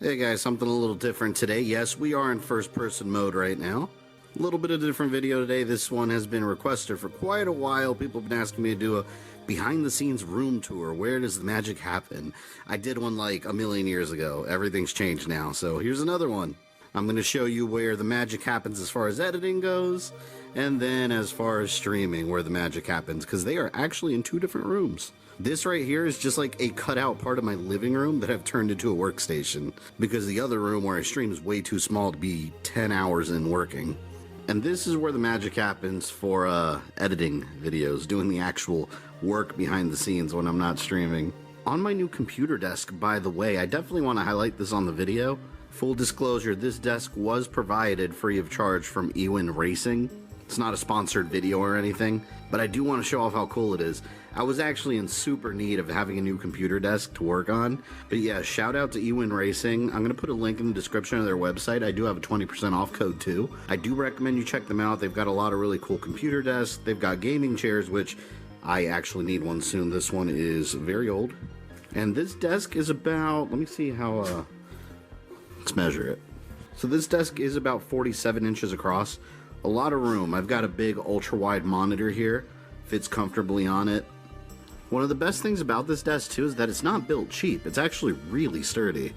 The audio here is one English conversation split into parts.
Hey guys, something a little different today. Yes, we are in first person mode right now. A little bit of a different video today. This one has been requested for quite a while. People have been asking me to do a behind the scenes room tour. Where does the magic happen? I did one like a million years ago. Everything's changed now. So here's another one. I'm going to show you where the magic happens as far as editing goes, and then as far as streaming, where the magic happens, because they are actually in two different rooms. This right here is just like a cutout part of my living room that I've turned into a workstation, because the other room where I stream is way too small to be 10 hours in working. And this is where the magic happens for editing videos, doing the actual work behind the scenes when I'm not streaming. On my new computer desk, by the way, I definitely want to highlight this on the video. Full disclosure, this desk was provided free of charge from Ewin Racing. It's not a sponsored video or anything, but I do want to show off how cool it is. I was actually in super need of having a new computer desk to work on. But yeah, shout out to Ewin Racing. I'm going to put a link in the description of their website. I do have a 20% off code too. I do recommend you check them out. They've got a lot of really cool computer desks. They've got gaming chairs, which I actually need one soon. This one is very old. And this desk is about, let me see how, let's measure it. So this desk is about 47 inches across. A lot of room. I've got a big ultra-wide monitor here. Fits comfortably on it. One of the best things about this desk too is that it's not built cheap. It's actually really sturdy.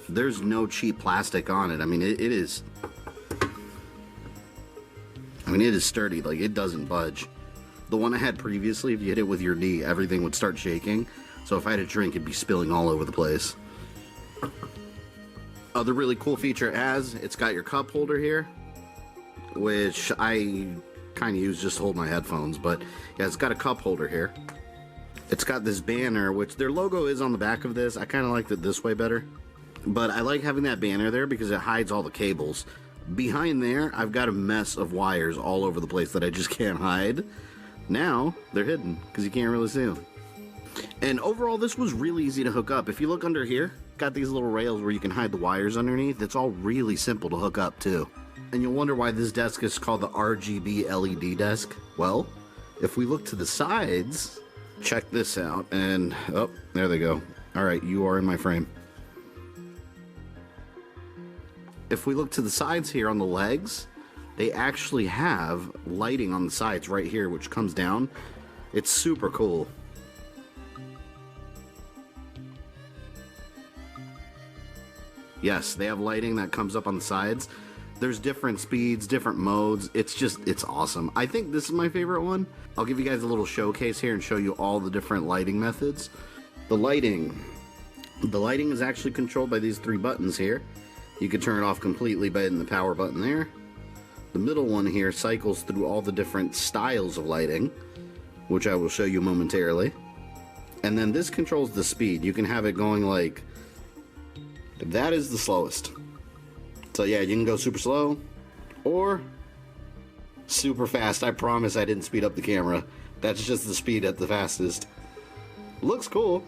There's no cheap plastic on it. I mean, it is sturdy. Like, it doesn't budge. The one I had previously, if you hit it with your knee, everything would start shaking. So if I had a drink, it'd be spilling all over the place. Other really cool feature it has, it's got your cup holder here, which I kind of use just to hold my headphones, but yeah, it's got a cup holder here. It's got this banner, which their logo is on the back of this. I kind of liked it this way better, but I like having that banner there because it hides all the cables. Behind there, I've got a mess of wires all over the place that I just can't hide. Now, they're hidden because you can't really see them. And overall, this was really easy to hook up. If you look under here, got these little rails where you can hide the wires underneath. It's all really simple to hook up too. And you'll wonder why this desk is called the RGB LED desk. Well, if we look to the sides, check this out, and oh, there they go. All right, you are in my frame. If we look to the sides here on the legs, they actually have lighting on the sides right here, which comes down. It's super cool. Yes, they have lighting that comes up on the sides. There's different speeds, different modes. It's awesome. I think this is my favorite one. I'll give you guys a little showcase here and show you all the different lighting methods. The lighting is actually controlled by these three buttons here. You can turn it off completely by hitting the power button there. The middle one here cycles through all the different styles of lighting, which I will show you momentarily. And then this controls the speed. You can have it going like, that is the slowest. So yeah, you can go super slow or super fast. I promise I didn't speed up the camera. That's just the speed at the fastest. Looks cool.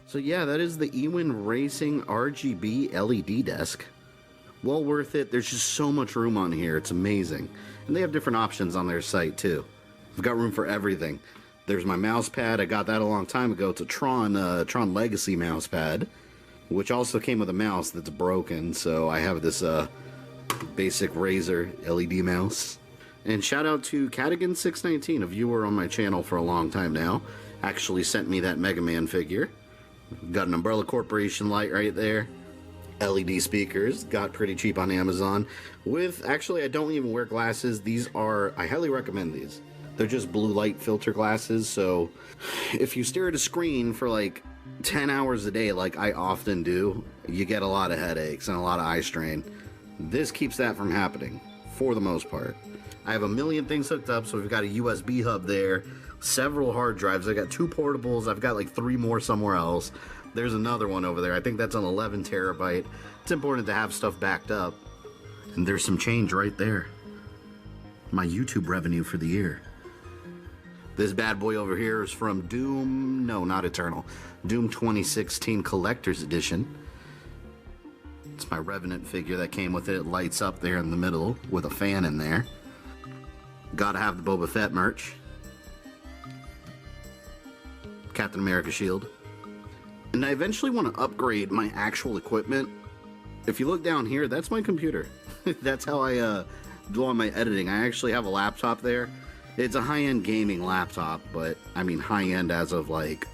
So yeah, that is the Ewin Racing RGB LED desk. Well worth it. There's just so much room on here. It's amazing. And they have different options on their site too. I've got room for everything. There's my mouse pad. I got that a long time ago. It's a Tron Legacy mouse pad, which also came with a mouse that's broken. So I have this basic Razer LED mouse. And shout out to Cadigan619, a viewer on my channel for a long time now. Actually sent me that Mega Man figure. Got an Umbrella Corporation light right there. LED speakers, got pretty cheap on Amazon. With, actually I don't even wear glasses. These are, I highly recommend these. They're just blue light filter glasses, so if you stare at a screen for like 10 hours a day like I often do, you get a lot of headaches and a lot of eye strain. This keeps that from happening, for the most part. I have a million things hooked up, so we've got a USB hub there, several hard drives. I got 2 portables. I've got like 3 more somewhere else. There's another one over there. I think that's an 11 terabyte. It's important to have stuff backed up. And there's some change right there. My YouTube revenue for the year. This bad boy over here is from Doom, no, not Eternal. Doom 2016 Collector's Edition. It's my Revenant figure that came with it. It lights up there in the middle with a fan in there. Gotta have the Boba Fett merch. Captain America shield. And I eventually want to upgrade my actual equipment. If you look down here, that's my computer. That's how I do all my editing. I actually have a laptop there. It's a high-end gaming laptop, but I mean high-end as of like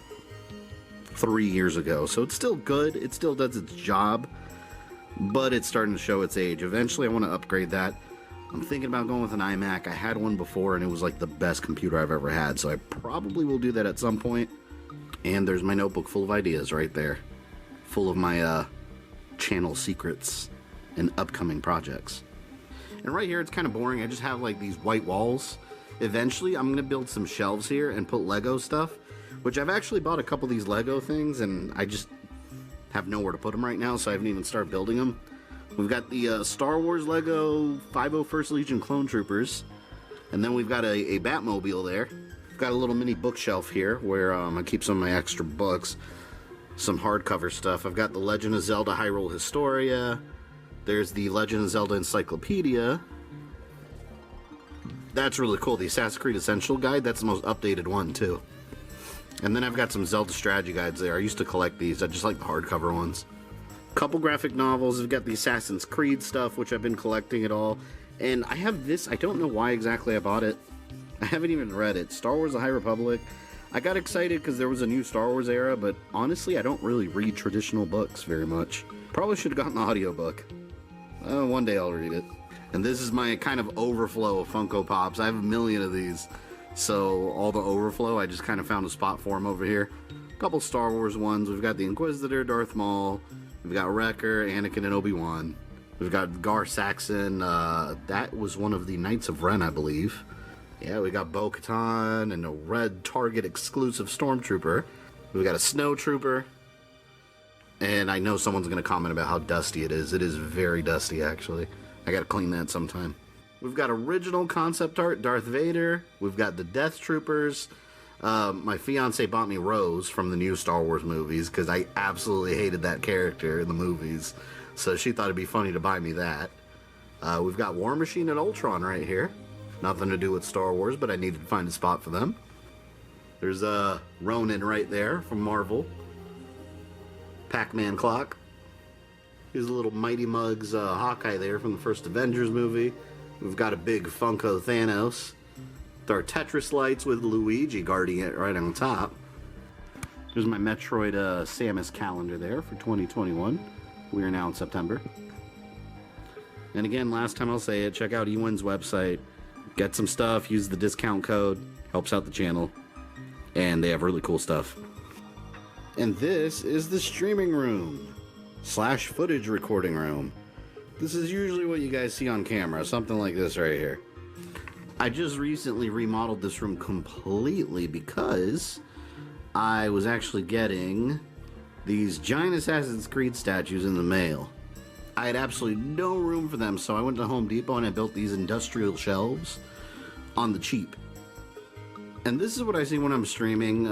3 years ago. So it's still good. It still does its job, but it's starting to show its age. Eventually I want to upgrade that. I'm thinking about going with an iMac. I had one before and it was like the best computer I've ever had, so I probably will do that at some point. And there's my notebook full of ideas right there. Full of my channel secrets and upcoming projects. And right here it's kind of boring. I just have like these white walls. Eventually I'm going to build some shelves here and put Lego stuff, which I've actually bought a couple of these Lego things and I just have nowhere to put them right now, so I haven't even started building them. We've got the Star Wars Lego 501st Legion Clone Troopers, and then we've got a Batmobile there. I've got a little mini bookshelf here where I keep some of my extra books, some hardcover stuff. I've got the Legend of Zelda Hyrule Historia. There's the Legend of Zelda Encyclopedia. That's really cool. The Assassin's Creed Essential Guide, that's the most updated one too. And then I've got some Zelda strategy guides there. I used to collect these. I just like the hardcover ones. Couple graphic novels. I've got the Assassin's Creed stuff, which I've been collecting it all. And I have this. I don't know why exactly I bought it. I haven't even read it. Star Wars The High Republic. I got excited because there was a new Star Wars era, but honestly, I don't really read traditional books very much. Probably should have gotten the audiobook. One day I'll read it. And this is my kind of overflow of Funko Pops. I have a million of these. So all the overflow, I just kind of found a spot for them over here. A couple Star Wars ones. We've got the Inquisitor, Darth Maul. We've got Wrecker, Anakin, and Obi-Wan. We've got Gar Saxon. That was one of the Knights of Ren, I believe. Yeah, we got Bo-Katan and a Red Target exclusive Stormtrooper. We've got a Snow Trooper. And I know someone's going to comment about how dusty it is. It is very dusty, actually. I got to clean that sometime. We've got original concept art, Darth Vader. We've got the Death Troopers. My fiance bought me Rose from the new Star Wars movies because I absolutely hated that character in the movies. So she thought it'd be funny to buy me that. We've got War Machine and Ultron right here. Nothing to do with Star Wars, but I needed to find a spot for them. There's Ronin right there from Marvel. Pac-Man clock. Here's a little Mighty Mugs Hawkeye there from the first Avengers movie. We've got a big Funko Thanos. With our Tetris lights with Luigi guarding it right on top. There's my Metroid Samus calendar there for 2021. We are now in September. And again, last time I'll say it, check out Ewin's website. Get some stuff, use the discount code, helps out the channel. And they have really cool stuff. And this is the streaming room / footage recording room. This is usually what you guys see on camera, something like this right here. I just recently remodeled this room completely because I was actually getting these giant Assassin's Creed statues in the mail. I had absolutely no room for them, so I went to Home Depot and I built these industrial shelves on the cheap. And this is what I see when I'm streaming.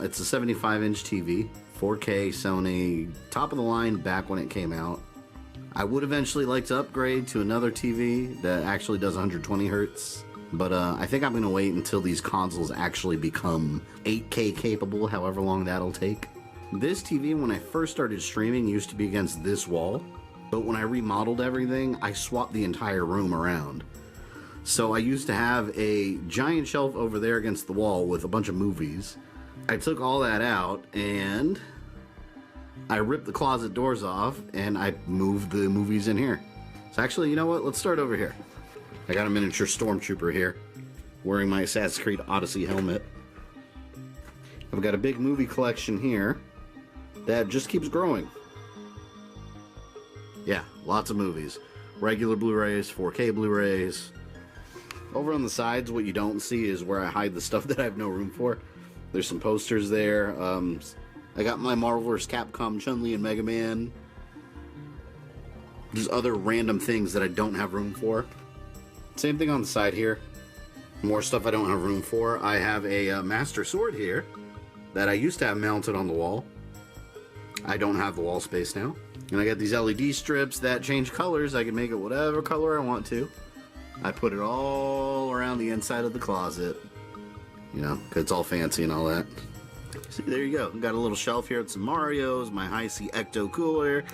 It's a 75-inch TV, 4K Sony, top of the line back when it came out. I would eventually like to upgrade to another TV that actually does 120 hertz, but I think I'm going to wait until these consoles actually become 8K capable, however long that'll take. This TV, when I first started streaming, used to be against this wall, but when I remodeled everything, I swapped the entire room around. So I used to have a giant shelf over there against the wall with a bunch of movies. I took all that out and I ripped the closet doors off and I moved the movies in here. So actually, you know what? Let's start over here. I got a miniature stormtrooper here, wearing my Assassin's Creed Odyssey helmet. I've got a big movie collection here that just keeps growing. Yeah, lots of movies. Regular Blu-rays, 4K Blu-rays. Over on the sides, what you don't see is where I hide the stuff that I have no room for. There's some posters there. I got my Marvel vs. Capcom, Chun-Li, and Mega Man. There's other random things that I don't have room for. Same thing on the side here. More stuff I don't have room for. I have a Master Sword here that I used to have mounted on the wall. I don't have the wall space now. And I got these LED strips that change colors. I can make it whatever color I want to. I put it all around the inside of the closet. You know, because it's all fancy and all that. See, there you go. Got a little shelf here with some Marios, my Hi-C Ecto cooler.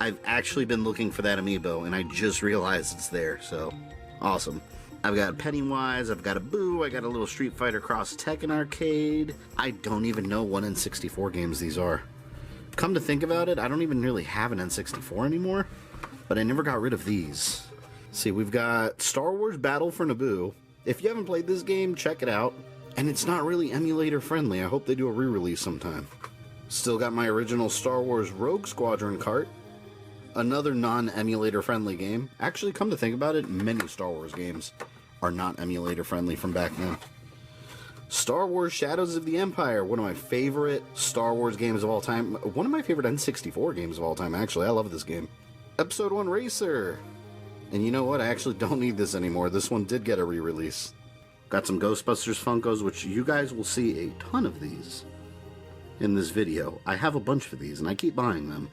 I've actually been looking for that amiibo, and I just realized it's there, so awesome. I've got Pennywise, I've got a Boo, I got a little Street Fighter Cross Tekken arcade. I don't even know what N64 games these are. Come to think about it, I don't even really have an N64 anymore, but I never got rid of these. See, we've got Star Wars Battle for Naboo. If you haven't played this game, check it out. And it's not really emulator friendly. I hope they do a re-release sometime. Still got my original Star Wars Rogue Squadron cart. Another non-emulator friendly game. Actually, come to think about it, many Star Wars games are not emulator friendly from back then. Star Wars Shadows of the Empire, one of my favorite Star Wars games of all time. One of my favorite N64 games of all time, actually. I love this game. Episode 1 Racer. And you know what? I actually don't need this anymore. This one did get a re-release. Got some Ghostbusters Funkos, which you guys will see a ton of these in this video. I have a bunch of these, and I keep buying them.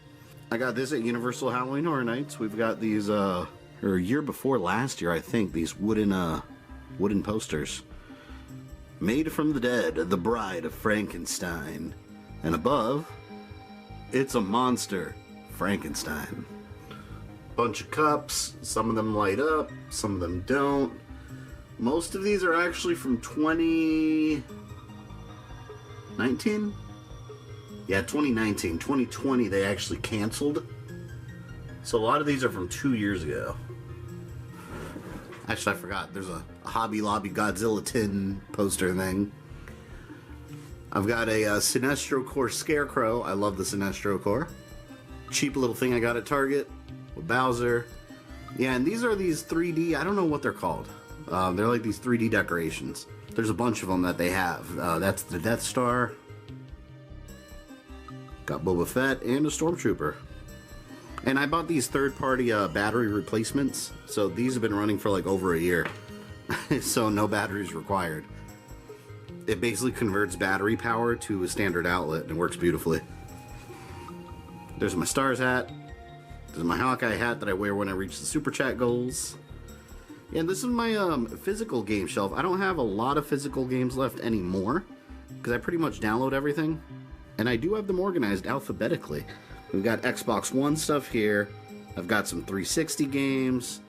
I got this at Universal Halloween Horror Nights. We've got these, or a year before last year, I think, these wooden posters. Made from the Dead, The Bride of Frankenstein. And above, it's a monster, Frankenstein. Bunch of cups, some of them light up, some of them don't. Most of these are actually from 2019? Yeah, 2019. 2020 they actually canceled. So a lot of these are from 2 years ago. Actually, I forgot. There's a Hobby Lobby Godzilla tin poster thing. I've got a Sinestro Corps Scarecrow. I love the Sinestro Corps. Cheap little thing I got at Target with Bowser. Yeah, and these are these 3D, I don't know what they're called. They're like these 3D decorations. There's a bunch of them that they have. That's the Death Star. Got Boba Fett and a Stormtrooper. And I bought these third-party battery replacements. So these have been running for like over a year. So no batteries required. It basically converts battery power to a standard outlet and works beautifully. There's my Stars hat. There's my Hawkeye hat that I wear when I reach the Super Chat goals. And this is my physical game shelf. I don't have a lot of physical games left anymore because I pretty much download everything. And I do have them organized alphabetically. We've got Xbox One stuff here. I've got some 360 games.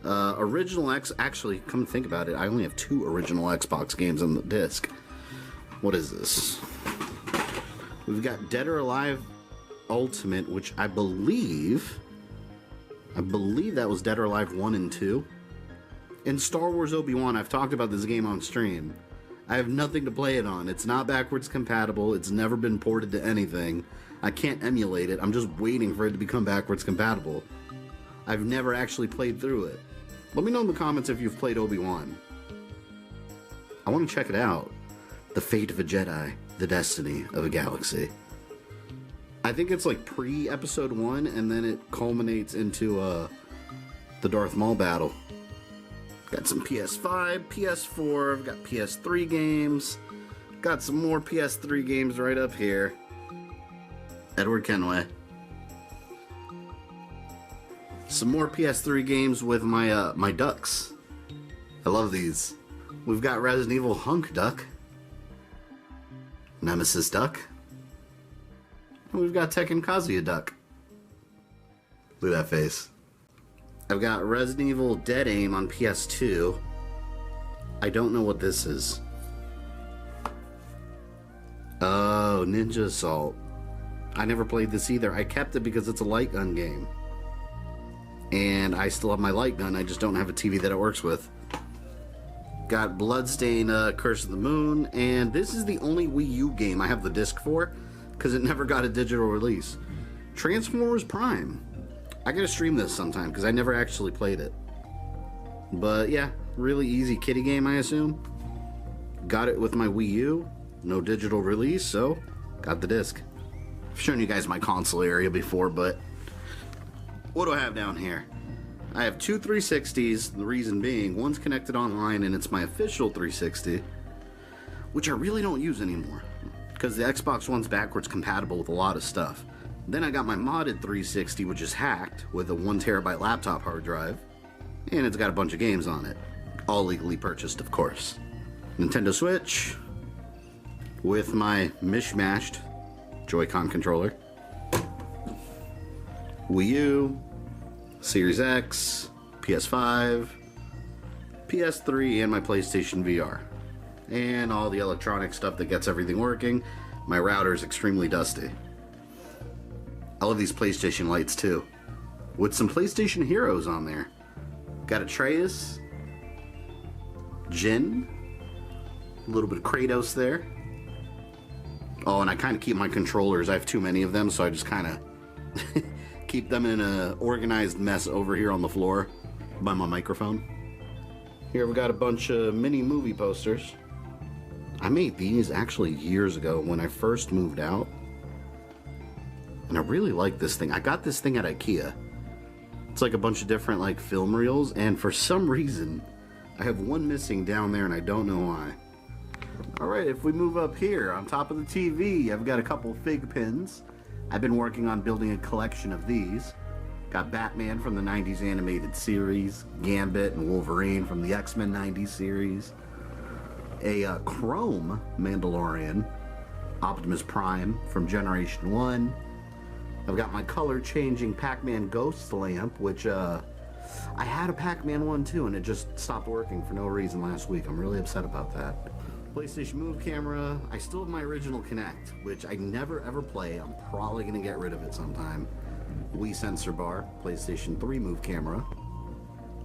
Actually, come to think about it, I only have 2 original Xbox games on the disc. What is this? We've got Dead or Alive Ultimate, which I believe that was Dead or Alive 1 and 2. And Star Wars Obi-Wan, I've talked about this game on stream. I have nothing to play it on. It's not backwards compatible. It's never been ported to anything. I can't emulate it. I'm just waiting for it to become backwards compatible. I've never actually played through it. Let me know in the comments if you've played Obi-Wan. I want to check it out. The Fate of a Jedi, the Destiny of a Galaxy. I think it's like pre-episode 1, and then it culminates into the Darth Maul battle. Got some PS5, PS4, I've got PS3 games. Got some more PS3 games right up here. Edward Kenway. Some more PS3 games with my ducks. I love these. We've got Resident Evil Hunk Duck, Nemesis Duck, and we've got Tekken Kazuya Duck. Look at that face. I've got Resident Evil Dead Aim on PS2. I don't know what this is. Oh, Ninja Assault. I never played this either. I kept it because it's a light gun game. And I still have my light gun, I just don't have a TV that it works with. Got Bloodstain Curse of the Moon, and this is the only Wii U game I have the disc for, because it never got a digital release. Transformers Prime. I gotta stream this sometime, because I never actually played it. But yeah, really easy kiddie game, I assume. Got it with my Wii U, no digital release, so got the disc. I've shown you guys my console area before, but what do I have down here? I have two 360s, the reason being, one's connected online and it's my official 360, which I really don't use anymore, because the Xbox One's backwards compatible with a lot of stuff. Then I got my modded 360, which is hacked, with a 1TB laptop hard drive, and it's got a bunch of games on it. All legally purchased, of course. Nintendo Switch, with my mishmashed Joy-Con controller. Wii U, Series X, PS5, PS3, and my PlayStation VR. And all the electronic stuff that gets everything working. My router is extremely dusty. I love these PlayStation lights too, with some PlayStation heroes on there. Got Atreus, Jin, a little bit of Kratos there. Oh, and I kind of keep my controllers. I have too many of them, so I just kind of keep them in an organized mess over here on the floor by my microphone. Here we've got a bunch of mini movie posters. I made these actually years ago when I first moved out. And I really like this thing. I got this thing at IKEA. It's like a bunch of different like film reels, and for some reason I have one missing down there and I don't know why. Alright, if we move up here on top of the TV, I've got a couple fig pins. I've been working on building a collection of these. Got Batman from the 90s animated series, Gambit and Wolverine from the X-Men 90s series, a Chrome Mandalorian, Optimus Prime from Generation 1. I've got my color changing Pac-Man Ghost lamp, which I had a Pac-Man one too, and it just stopped working for no reason last week. I'm really upset about that. PlayStation Move camera. I still have my original Kinect, which I never ever play. I'm probably gonna get rid of it sometime. Wii sensor bar, PlayStation 3 Move camera.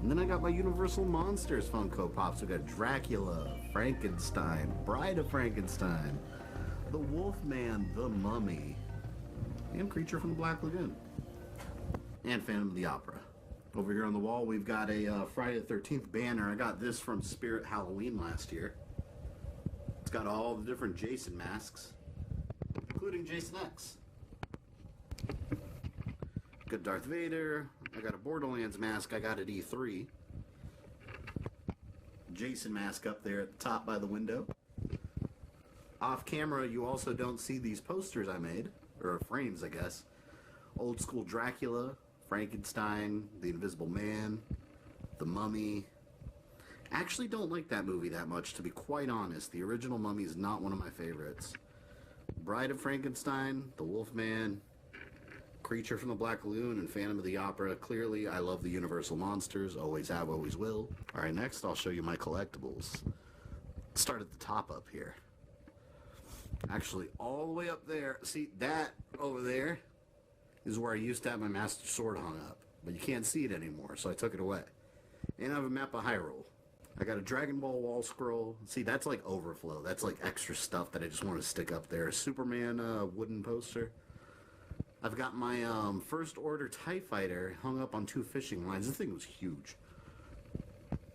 And then I got my Universal Monsters Funko Pops. We got Dracula, Frankenstein, Bride of Frankenstein, the Wolfman, the Mummy, and Creature from the Black Lagoon, and Phantom of the Opera. Over here on the wall, we've got a Friday the 13th banner. I got this from Spirit Halloween last year. It's got all the different Jason masks, including Jason X. Got Darth Vader. I got a Borderlands mask I got at E3. Jason mask up there at the top by the window. Off camera, you also don't see these posters I made, or frames, I guess. Old school Dracula, Frankenstein, The Invisible Man, The Mummy. Actually don't like that movie that much, to be quite honest. The original Mummy is not one of my favorites. Bride of Frankenstein, The Wolfman, Creature from the Black Lagoon, and Phantom of the Opera. Clearly, I love the Universal Monsters. Always have, always will. Alright, next I'll show you my collectibles. Start at the top up here. Actually, all the way up there. See, that over there is where I used to have my Master Sword hung up. But you can't see it anymore, so I took it away. And I have a map of Hyrule. I got a Dragon Ball wall scroll. See, that's like overflow. That's like extra stuff that I just want to stick up there. A Superman wooden poster. I've got my First Order TIE Fighter hung up on 2 fishing lines. This thing was huge.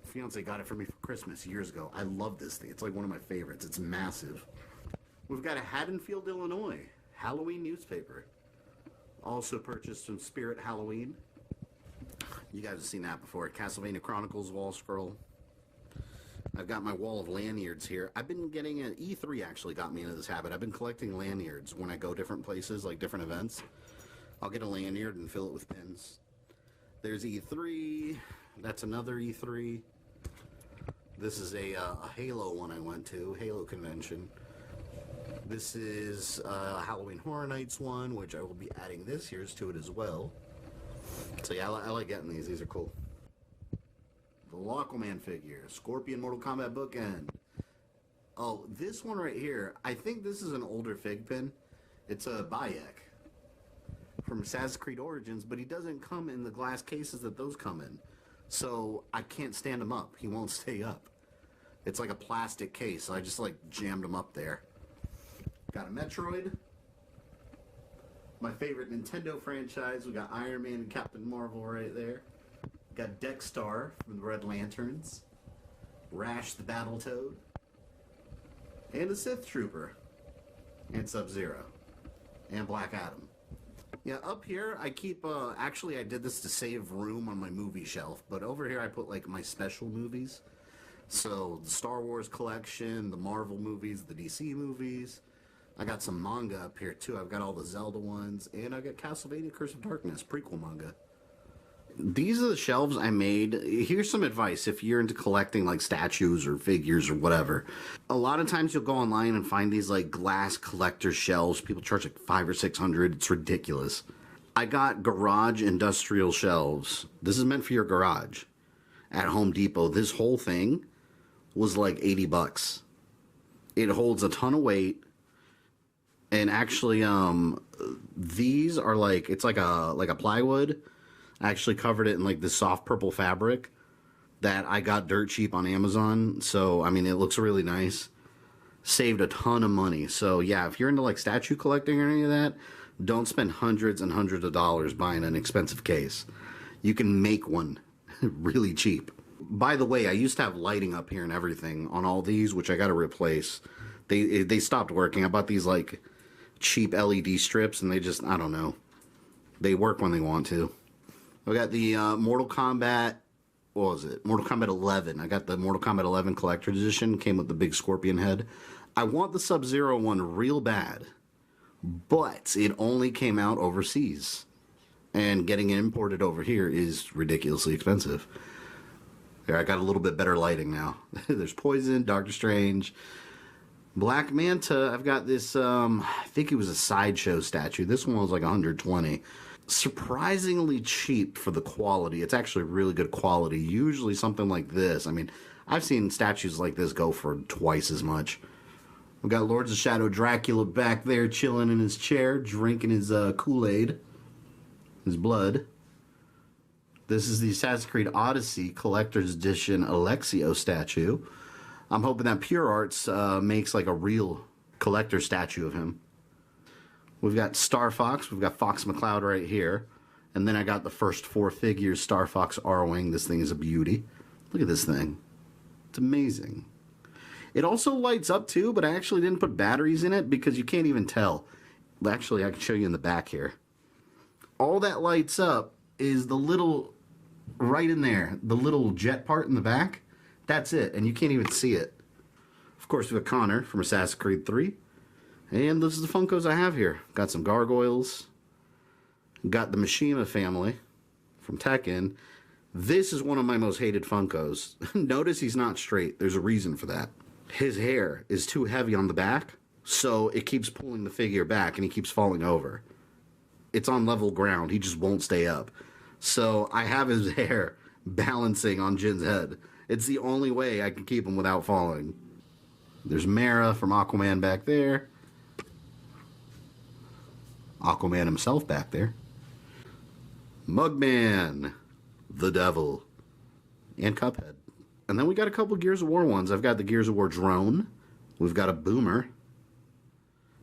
Fiance got it for me for Christmas years ago. I love this thing. It's like one of my favorites. It's massive. We've got a Haddonfield, Illinois Halloween newspaper. Also purchased from Spirit Halloween. You guys have seen that before. Castlevania Chronicles wall scroll. I've got my wall of lanyards here. I've been getting an E3 actually got me into this habit. I've been collecting lanyards when I go different places, like different events. I'll get a lanyard and fill it with pins. There's E3. That's another E3. This is a Halo one I went to, Halo convention. This is Halloween Horror Nights one, which I will be adding this year's to it as well. So yeah, I like getting these. These are cool. The Aquaman figure, Scorpion Mortal Kombat bookend. Oh, this one right here, I think this is an older fig pin. It's a Bayek from Assassin's Creed Origins, but he doesn't come in the glass cases that those come in. So I can't stand him up. He won't stay up. It's like a plastic case, so I just like jammed him up there. Got a Metroid. My favorite Nintendo franchise. We got Iron Man and Captain Marvel right there. Got Dexstar from the Red Lanterns. Rash the Battletoad. And a Sith Trooper. And Sub-Zero. And Black Adam. Yeah, up here I keep, actually I did this to save room on my movie shelf, but over here I put like my special movies. So the Star Wars collection, the Marvel movies, the DC movies. I got some manga up here too. I've got all the Zelda ones, and I got Castlevania Curse of Darkness prequel manga. These are the shelves I made. Here's some advice if you're into collecting like statues or figures or whatever. A lot of times you'll go online and find these like glass collector shelves. People charge like $500 or $600. It's ridiculous. I got garage industrial shelves. This is meant for your garage. At Home Depot, this whole thing was like 80 bucks. It holds a ton of weight. And actually, these are like, it's like a plywood. I actually covered it in like this soft purple fabric that I got dirt cheap on Amazon. So, I mean, it looks really nice. Saved a ton of money. So, yeah, if you're into like statue collecting or any of that, don't spend hundreds and hundreds of dollars buying an expensive case. You can make one really cheap. By the way, I used to have lighting up here and everything on all these, which I got to replace. They stopped working. I bought these like cheap LED strips and they just, I don't know. They work when they want to. I got the Mortal Kombat, what was it? Mortal Kombat 11. I got the Mortal Kombat 11 Collector's Edition. Came with the big scorpion head. I want the Sub-Zero one real bad, but it only came out overseas. And getting it imported over here is ridiculously expensive. There, I got a little bit better lighting now. There's Poison, Doctor Strange, Black Manta. I've got this, I think it was a Sideshow statue. This one was like 120. Surprisingly cheap for the quality. It's actually really good quality. Usually something like this, I mean, I've seen statues like this go for twice as much. We've got Lords of Shadow Dracula back there chilling in his chair, drinking his Kool-Aid, his blood. This is the Assassin's Creed Odyssey Collector's Edition Alexio statue. I'm hoping that Pure Arts makes like a real collector statue of him. We've got Star Fox. We've got Fox McCloud right here. And then I got the first 4 figures, Star Fox R-Wing. This thing is a beauty. Look at this thing. It's amazing. It also lights up too, but I actually didn't put batteries in it because you can't even tell. Actually, I can show you in the back here. All that lights up is the little, right in there, the little jet part in the back. That's it, and you can't even see it. Of course, we have Connor from Assassin's Creed 3. And this is the Funkos I have here. Got some gargoyles. Got the Mishima family from Tekken. This is one of my most hated Funkos. Notice he's not straight. There's a reason for that. His hair is too heavy on the back, so it keeps pulling the figure back and he keeps falling over. It's on level ground. He just won't stay up. So I have his hair balancing on Jin's head. It's the only way I can keep him without falling. There's Mara from Aquaman back there. Aquaman himself back there. Mugman, the Devil, and Cuphead. And then we got a couple Gears of War ones. I've got the Gears of War drone. We've got a Boomer.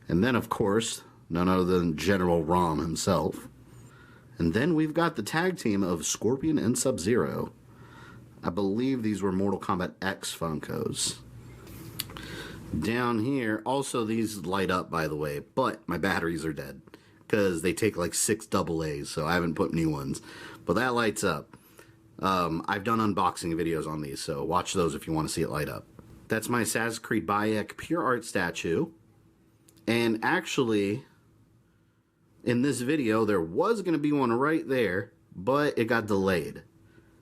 And then, of course, none other than General Rom himself. And then we've got the tag team of Scorpion and Sub-Zero. I believe these were Mortal Kombat X Funkos. Down here, also these light up, by the way, but my batteries are dead because they take like 6 AA's, so I haven't put new ones. But that lights up. I've done unboxing videos on these, so watch those if you want to see it light up. That's my Assassin's Creed Bayek Pure Art statue. And actually, in this video, there was going to be one right there, but it got delayed.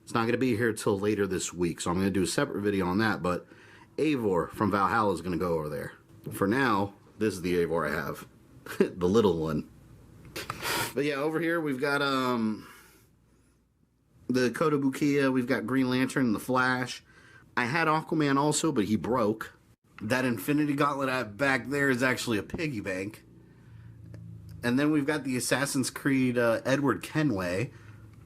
It's not going to be here till later this week, so I'm going to do a separate video on that, but Eivor from Valhalla is going to go over there. For now, this is the Eivor I have. The little one. But yeah, over here we've got the Kotobukiya, we've got Green Lantern and the Flash. I had Aquaman also, but he broke. That Infinity Gauntlet I have back there is actually a piggy bank. And then we've got the Assassin's Creed Edward Kenway.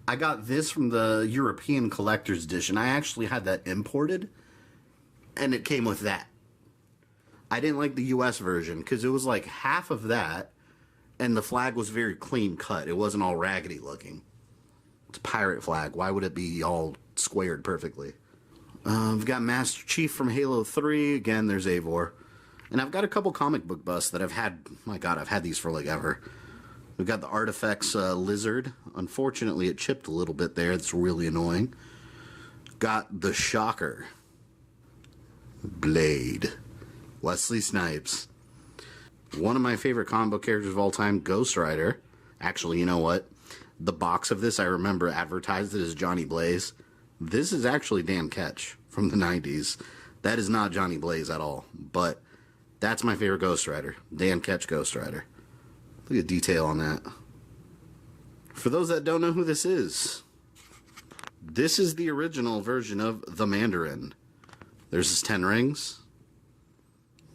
I got this from the European Collector's Edition. I actually had that imported, and it came with that. I didn't like the US version because it was like half of that, and the flag was very clean cut. It wasn't all raggedy looking. It's a pirate flag. Why would it be all squared perfectly? We've got Master Chief from Halo 3. Again, there's Eivor. And I've got a couple comic book busts that I've had. My God, I've had these for like ever. We've got the Artifacts Lizard. Unfortunately, it chipped a little bit there. It's really annoying. Got the Shocker. Blade. Wesley Snipes. One of my favorite comic book characters of all time, Ghost Rider. Actually, you know what? The box of this, I remember, advertised it as Johnny Blaze. This is actually Dan Ketch from the 90s. That is not Johnny Blaze at all. But that's my favorite Ghost Rider. Dan Ketch Ghost Rider. Look at the detail on that. For those that don't know who this is the original version of the Mandarin. There's his 10 rings.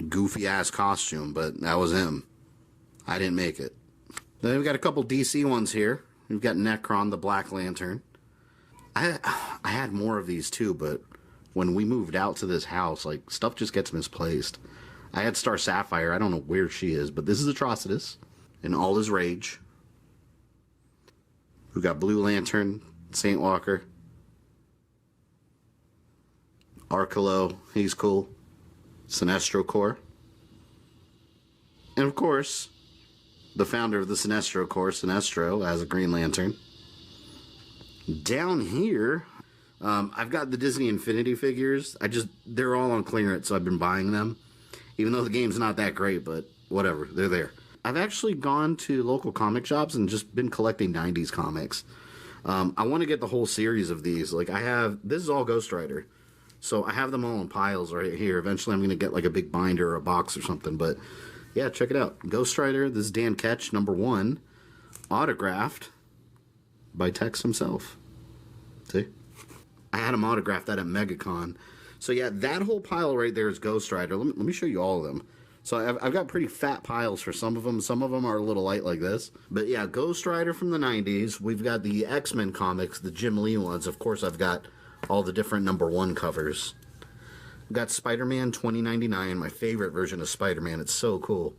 Goofy ass costume, but that was him. I didn't make it. Then we've got a couple DC ones here. We've got Necron, the Black Lantern. I had more of these too, but when we moved out to this house, like, stuff just gets misplaced. I had Star Sapphire. I don't know where she is, but this is Atrocitus in all his rage. We've got Blue Lantern, Saint Walker. Arcalo, he's cool. Sinestro Corps. And of course, the founder of the Sinestro Corps, Sinestro, as a Green Lantern. Down here, I've got the Disney Infinity figures. They're all on clearance, so I've been buying them. Even though the game's not that great, but whatever, they're there. I've actually gone to local comic shops and just been collecting 90s comics. I want to get the whole series of these. Like, this is all Ghost Rider. So I have them all in piles right here. Eventually I'm going to get like a big binder or a box or something. But yeah, check it out. Ghost Rider, this is Dan Ketch, #1. Autographed by Tex himself. See? I had him autographed that at MegaCon. So yeah, that whole pile right there is Ghost Rider. Let me show you all of them. So I've got pretty fat piles for some of them. Some of them are a little light like this. But yeah, Ghost Rider from the 90s. We've got the X-Men comics, the Jim Lee ones. Of course, I've got all the different #1 covers. We've got Spider-Man 2099, my favorite version of Spider-Man. It's so cool.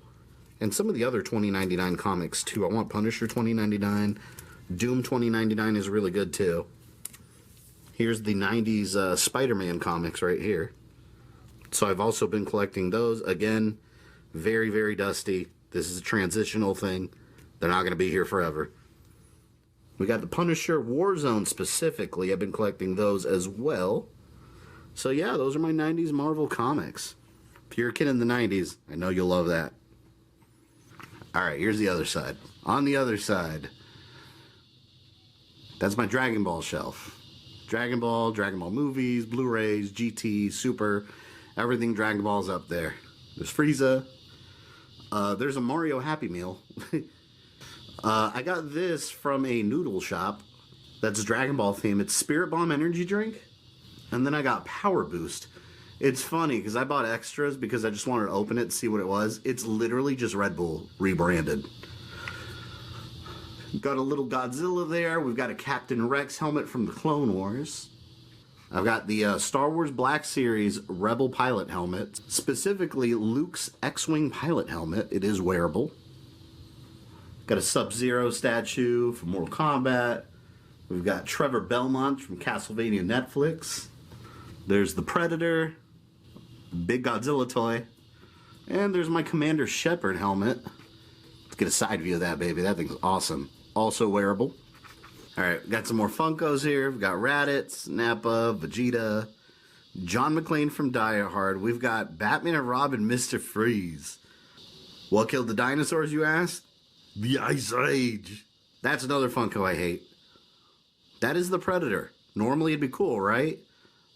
And some of the other 2099 comics too. I want Punisher 2099. Doom 2099 is really good too. Here's the 90s Spider-Man comics right here. So I've also been collecting those. Again, very, very dusty. This is a transitional thing. They're not going to be here forever. We got the Punisher Warzone specifically. I've been collecting those as well. So yeah, those are my 90s Marvel comics. If you're a kid in the 90s, I know you'll love that. Alright, here's the other side. On the other side, that's my Dragon Ball shelf. Dragon Ball movies, Blu-rays, GT, Super, everything Dragon Ball's up there. There's Frieza. There's a Mario Happy Meal. I got this from a noodle shop that's Dragon Ball theme. It's Spirit Bomb energy drink. And then I got Power Boost. It's funny because I bought extras because I just wanted to open it and see what it was. It's literally just Red Bull rebranded. Got a little Godzilla there. We've got a Captain Rex helmet from the Clone Wars. I've got the Star Wars Black Series Rebel pilot helmet. Specifically, Luke's X-Wing pilot helmet. It is wearable. Got a Sub-Zero statue from Mortal Kombat. We've got Trevor Belmont from Castlevania Netflix. There's the Predator. Big Godzilla toy. And there's my Commander Shepard helmet. Let's get a side view of that, baby. That thing's awesome. Also wearable. Alright, got some more Funkos here. We've got Raditz, Nappa, Vegeta, John McClane from Die Hard. We've got Batman and Robin, Mr. Freeze. What killed the dinosaurs, you asked? The Ice Age. That's another Funko I hate. That is the Predator. Normally it'd be cool, right?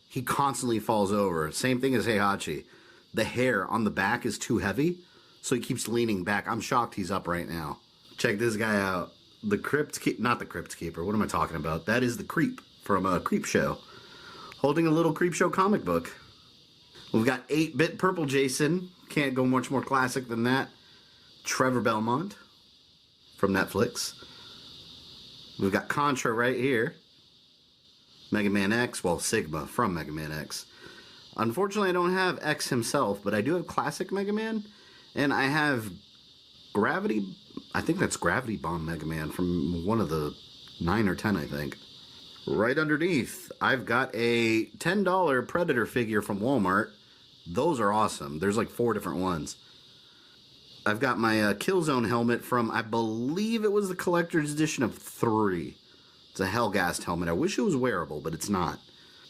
He constantly falls over. Same thing as Heihachi. The hair on the back is too heavy, so he keeps leaning back. I'm shocked he's up right now. Check this guy out. The Crypt Keeper, not the Crypt Keeper. What am I talking about? That is the Creep from Creep Show. Holding a little Creep Show comic book. We've got 8-bit Purple Jason. Can't go much more classic than that. Trevor Belmont from Netflix. We've got Contra right here. Mega Man X, well, Sigma from Mega Man X. Unfortunately, I don't have X himself, but I do have Classic Mega Man, and I have Gravity, I think that's Gravity Bomb Mega Man from one of the 9 or 10, I think. Right underneath, I've got a $10 Predator figure from Walmart. Those are awesome. There's like 4 different ones. I've got my Killzone helmet from, I believe it was the collector's edition of 3. It's a Hellgast helmet. I wish it was wearable, but it's not.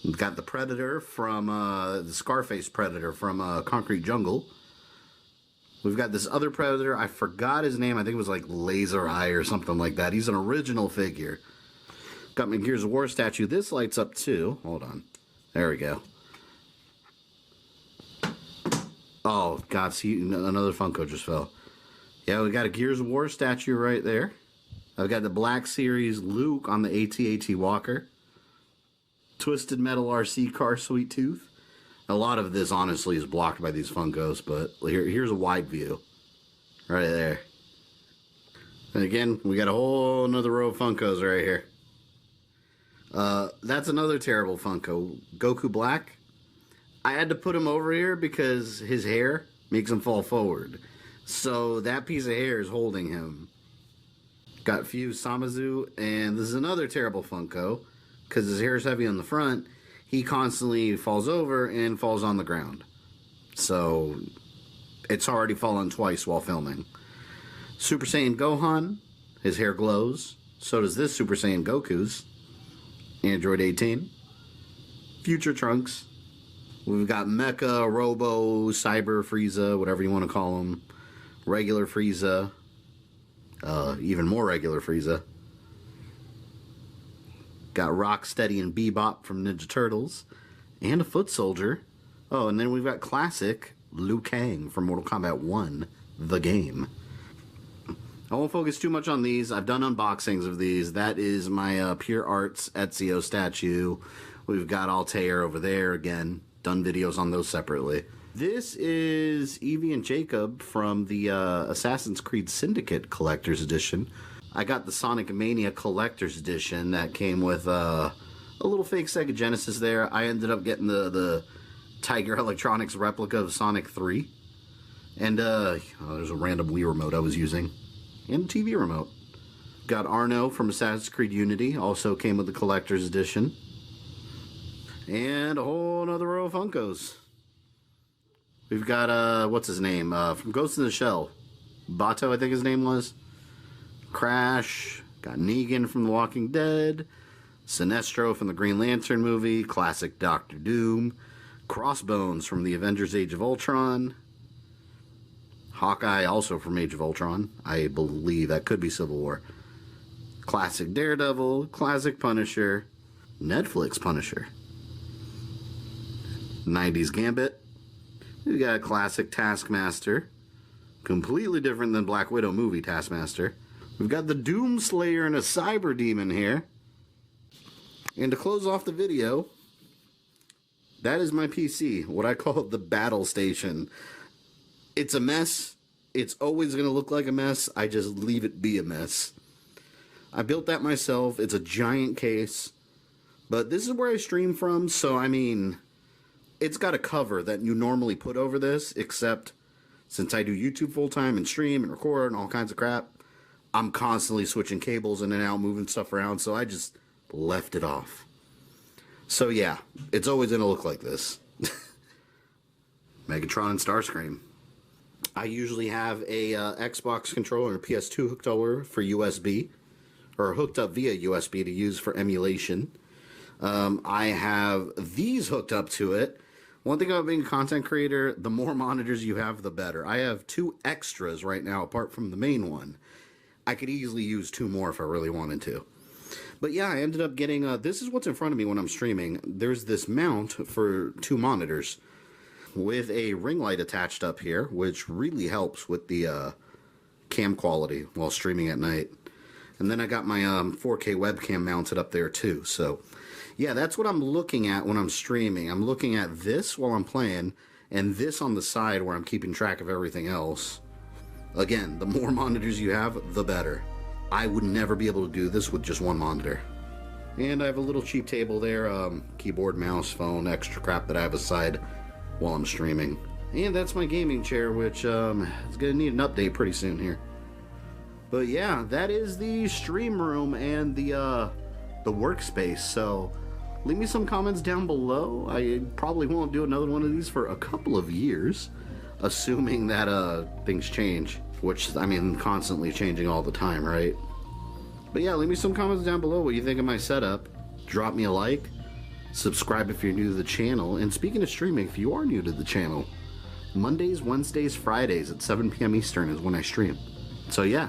We've got the Predator from, the Scarface Predator from Concrete Jungle. We've got this other Predator. I forgot his name. I think it was like Laser Eye or something like that. He's an original figure. Got my Gears of War statue. This lights up too. Hold on. There we go. Oh, God. See, another Funko just fell. Yeah, we got a Gears of War statue right there. I've got the Black Series Luke on the AT-AT Walker. Twisted Metal RC car, Sweet Tooth. A lot of this, honestly, is blocked by these Funkos, but here's a wide view. Right there. And again, we got a whole another row of Funkos right here. That's another terrible Funko. Goku Black. I had to put him over here because his hair makes him fall forward. So that piece of hair is holding him. Got Fuse Samazu, and this is another terrible Funko because his hair is heavy on the front. He constantly falls over and falls on the ground. So it's already fallen twice while filming. Super Saiyan Gohan, his hair glows. So does this Super Saiyan Goku's. Android 18. Future Trunks. We've got Mecha, Robo, Cyber Frieza, whatever you want to call him. Regular Frieza. Even more regular Frieza. Got Rocksteady and Bebop from Ninja Turtles. And a Foot Soldier. Oh, and then we've got classic Liu Kang from Mortal Kombat 1, the game. I won't focus too much on these. I've done unboxings of these. That is my Pure Arts Ezio statue. We've got Altair over there again. Done videos on those separately. This is Evie and Jacob from the Assassin's Creed Syndicate Collector's Edition. I got the Sonic Mania Collector's Edition that came with a little fake Sega Genesis there. I ended up getting the Tiger Electronics replica of Sonic 3. And there's a random Wii remote I was using. And a TV remote. Got Arno from Assassin's Creed Unity. Also came with the Collector's Edition. And a whole another row of Funkos. We've got, what's his name? From Ghost in the Shell. Bato, I think his name was. Crash. Got Negan from The Walking Dead. Sinestro from the Green Lantern movie. Classic Doctor Doom. Crossbones from the Avengers Age of Ultron. Hawkeye also from Age of Ultron. I believe that could be Civil War. Classic Daredevil. Classic Punisher. Netflix Punisher. 90s Gambit. We got a classic Taskmaster. Completely different than Black Widow movie Taskmaster. We've got the Doom Slayer and a Cyber Demon here. And to close off the video, that is my PC. What I call the battle station. It's a mess. It's always going to look like a mess. I just leave it be a mess. I built that myself. It's a giant case. But this is where I stream from, so I mean, it's got a cover that you normally put over this, except since I do YouTube full-time and stream and record and all kinds of crap, I'm constantly switching cables in and out, moving stuff around, so I just left it off. So yeah, it's always going to look like this. Megatron and Starscream. I usually have a Xbox controller and a PS2 hooked over for USB. or hooked up via USB to use for emulation. I have these hooked up to it. One thing about being a content creator, the more monitors you have, the better. I have 2 extras right now apart from the main one. I could easily use 2 more if I really wanted to. But yeah, I ended up getting, this is what's in front of me when I'm streaming. There's this mount for 2 monitors with a ring light attached up here, which really helps with the cam quality while streaming at night. And then I got my 4K webcam mounted up there too. So yeah, that's what I'm looking at when I'm streaming. I'm looking at this while I'm playing, and this on the side where I'm keeping track of everything else. Again, the more monitors you have, the better. I would never be able to do this with just 1 monitor. And I have a little cheap table there, keyboard, mouse, phone, extra crap that I have aside while I'm streaming. And that's my gaming chair, which is going to need an update pretty soon here. But yeah, that is the stream room and the workspace. So leave me some comments down below. I probably won't do another one of these for a couple of years, assuming that things change, which, I mean, constantly changing all the time, right? But yeah, leave me some comments down below what you think of my setup. Drop me a like, subscribe if you're new to the channel, and speaking of streaming, if you are new to the channel, Mondays, Wednesdays, Fridays at 7 p.m. Eastern is when I stream. So yeah,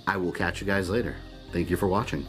I will catch you guys later. Thank you for watching.